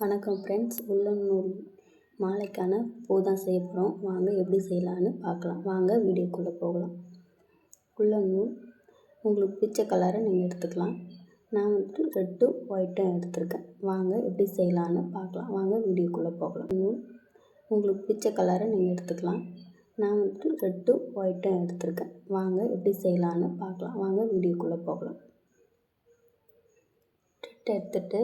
வணக்கம் ஃப்ரெண்ட்ஸ், உல்லன் நூல் மாலைக்கான பூ தான் செய்ய போகிறோம். வாங்க எப்படி செய்யலான்னு பார்க்கலாம். வாங்க வீடியோக்குள்ளே போகலாம். உல்லன் நூல் உங்களுக்கு பிடிச்ச கலரை நீங்கள் எடுத்துக்கலாம். நான் ரெட்டும் ஒயிட்டும் எடுத்திருக்கேன். வாங்க எப்படி செய்யலான்னு பார்க்கலாம். வாங்க வீடியோக்குள்ளே போகலாம். நூல் உங்களுக்கு பிடிச்ச கலரை நீங்கள் எடுத்துக்கலாம். நான் ரெட்டும் ஒயிட்டும் எடுத்திருக்கேன். வாங்க எப்படி செய்யலான்னு பார்க்கலாம். வாங்க வீடியோக்குள்ளே போகலாம். ரெட் எடுத்துட்டு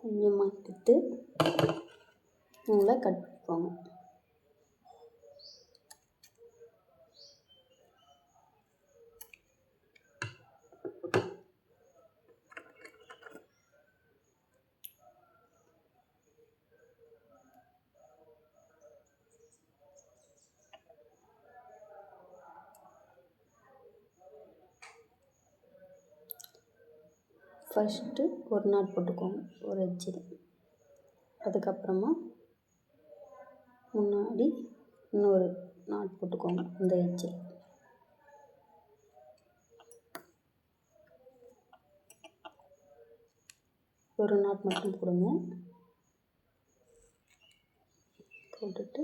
கொஞ்சமாக எடுத்து நூலை கட் பண்ணிக்கோங்க. ஃபஸ்ட்டு ஒரு நாட் போட்டுக்கோங்க ஒரு எட்ஜில். அதுக்கப்புறமா முன்னாடி இன்னொரு நாட் போட்டுக்கோங்க இந்த எட்ஜில். ஒரு நாட் மட்டும் போடுங்க. போட்டுட்டு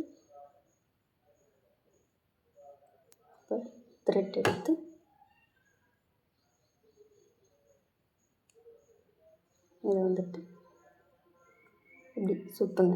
இப்போ த்ரெட் எடுத்து இதை இப்படி சுற்றுங்க.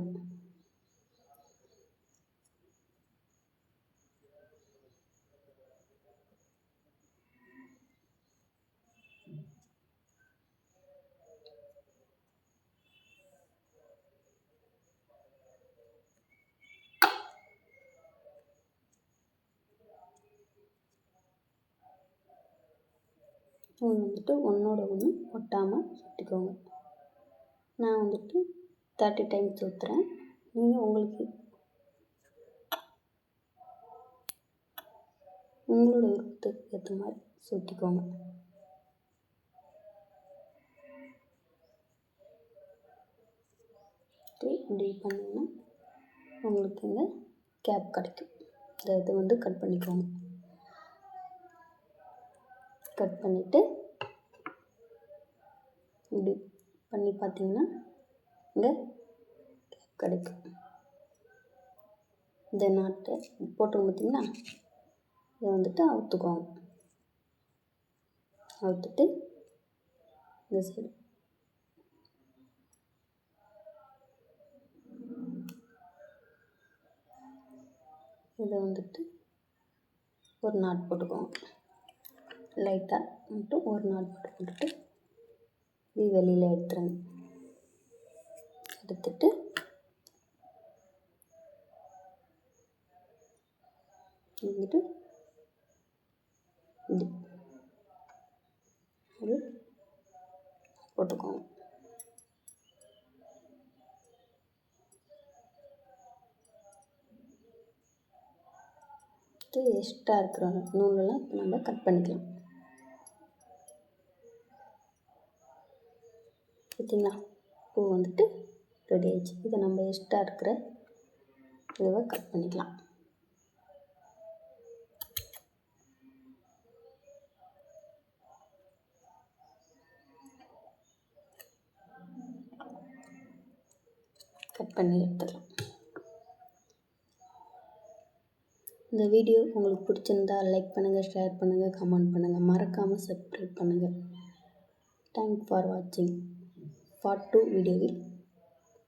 ஒன்றோட ஒன்று ஒட்டாமல் சுற்றிக்கோங்க. நான் 30 டைம்ஸ் சுற்றுறேன். நீங்கள் உங்களோட விருப்பத்துக்கு ஏற்ற மாதிரி சுற்றிக்கோங்க. இப்படி பண்ணிங்கன்னா உங்களுக்கு இந்த கேப் கிடைக்கும். இது கட் பண்ணிக்கோங்க. கட் பண்ணிவிட்டு இப்படி பண்ணி பார்த்தீங்கன்னா இங்கே கேப் கிடைக்கும். இந்த நாட்டை போட்டு பார்த்தீங்கன்னா இதை அவுத்துக்கோங்க. அவுத்துட்டு இந்த சைடு இதை ஒரு நாட் போட்டுக்கோங்க. லைட்டாக ஒரு நாட் போட்டுட்டு இது வெளியில் எடுத்துருங்க. எடுத்துட்டு இப்படி ஒரு போட்டுக்கோங்க. எக்ஸ்ட்ரா இருக்கிற நூலெல்லாம் நம்ம கட் பண்ணிக்கலாம். பார்த்தீங்களா, பூ ரெடி ஆயிடுச்சு. இதை நம்ம எக்ஸ்ட்ரா இருக்கிற இதை கட் பண்ணிக்கலாம். கட் பண்ணி எடுத்துக்கலாம். இந்த வீடியோ உங்களுக்கு பிடிச்சிருந்தா லைக் பண்ணுங்கள், ஷேர் பண்ணுங்கள், கமெண்ட் பண்ணுங்கள். மறக்காமல் சப்ஸ்கிரைப் பண்ணுங்கள். தேங்க்ஸ் ஃபார் வாட்சிங். பார்ட் 2 வீடியோவில்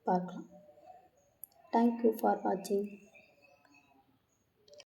பார்க்கலாம். தேங்க்யூ ஃபார் வாட்சிங்.